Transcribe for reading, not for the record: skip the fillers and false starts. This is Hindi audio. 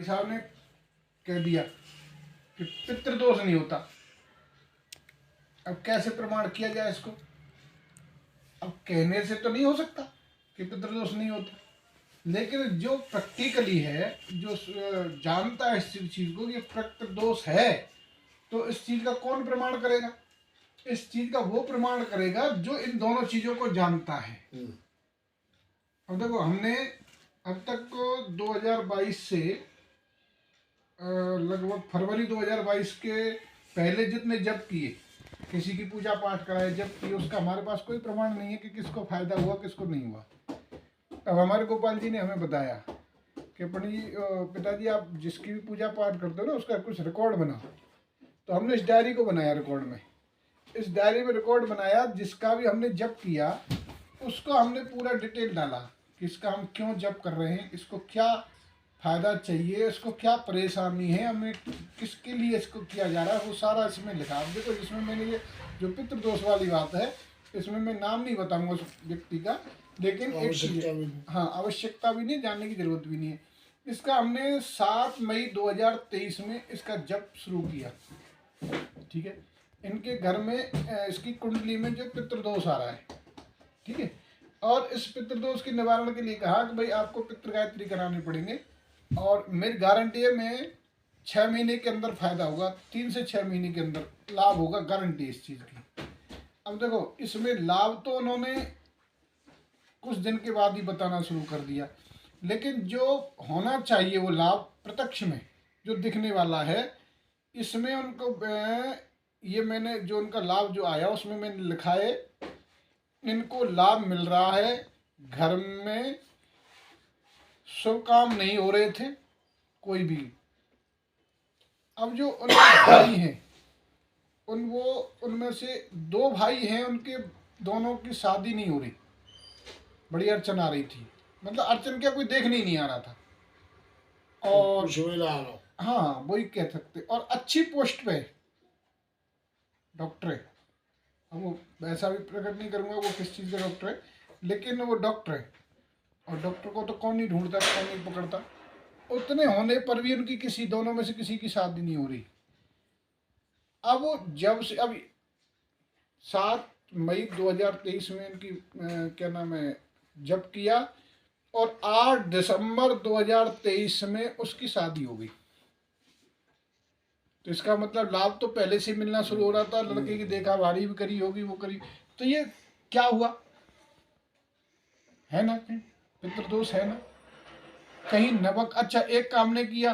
साहब ने कह दिया कि पितृदोष नहीं होता। अब कैसे प्रमाण किया जाए इसको? अब कहने से तो नहीं हो सकता कि पितृदोष नहीं होता, लेकिन जो प्रैक्टिकली है, जो जानता है इस चीज को कि पितृदोष है, तो इस चीज का कौन प्रमाण करेगा? इस चीज का वो प्रमाण करेगा जो इन दोनों चीजों को जानता है। अब देखो, हमने अब तक 2022 से लगभग फरवरी 2022 के पहले जितने जप किए, किसी की पूजा पाठ कराए, जप किए, उसका हमारे पास कोई प्रमाण नहीं है कि किसको फायदा हुआ किसको नहीं हुआ। अब हमारे गोपाल जी ने हमें बताया कि पिताजी आप जिसकी भी पूजा पाठ करते हो ना, उसका कुछ रिकॉर्ड बनाओ। तो हमने इस डायरी को बनाया, रिकॉर्ड में, इस डायरी में रिकॉर्ड बनाया, जिसका भी हमने जप किया उसको हमने पूरा डिटेल डाला कि इसका हम क्यों जप कर रहे हैं, इसको क्या फायदा चाहिए, इसको क्या परेशानी है, हमें किसके लिए इसको किया जा रहा है, वो सारा इसमें लिखा। अब देखो, इसमें मैंने ये जो पितृदोष वाली बात है, इसमें मैं नाम नहीं बताऊंगा उस व्यक्ति का, लेकिन एक हाँ, आवश्यकता भी नहीं, जानने की जरूरत भी नहीं है। इसका हमने 7 मई 2023 में इसका जप शुरू किया। ठीक है, इनके घर में इसकी कुंडली में जो पितृदोष आ रहा है, ठीक है, और इस पितृदोष के निवारण के लिए कहा कि भाई आपको पितृ गायत्री कराने पड़ेंगे, और मेरी गारंटी है, मैं 6 महीने के अंदर फायदा होगा, 3 से 6 महीने के अंदर लाभ होगा, गारंटी इस चीज़ की। अब देखो, इसमें लाभ तो उन्होंने कुछ दिन के बाद ही बताना शुरू कर दिया, लेकिन जो होना चाहिए वो लाभ प्रत्यक्ष में जो दिखने वाला है, इसमें उनको ये मैंने जो उनका लाभ जो आया उसमें मैंने लिखा है, इनको लाभ मिल रहा है, घर में शुभ काम नहीं हो रहे थे कोई भी। अब जो उनके भाई हैं, उनमें से 2 भाई हैं, उनके दोनों की शादी नहीं हो रही, बड़ी अड़चन आ रही थी, मतलब अड़चन क्या, कोई देखने ही नहीं आ रहा था, और हाँ वही कह सकते, और अच्छी पोस्ट पे डॉक्टर है। अब वो वैसा भी प्रकट नहीं करूँगा वो किस चीज़ का डॉक्टर है, लेकिन वो डॉक्टर है, और डॉक्टर को तो कौन नहीं ढूंढता, कौन नहीं पकड़ता। उतने होने पर भी उनकी दोनों में से किसी की शादी नहीं हो रही। अब वो जब से अब 7 मई 2023 में इनकी क्या नाम है जब किया, और 8 दिसंबर 2023 में उसकी शादी हो गई। तो इसका मतलब लाभ तो पहले से मिलना शुरू हो रहा था, लड़के की देखा भारी भी करी होगी, वो करी, तो ये क्या हुआ है ना, पितृदोष है ना, कहीं नवक। अच्छा, एक काम ने किया,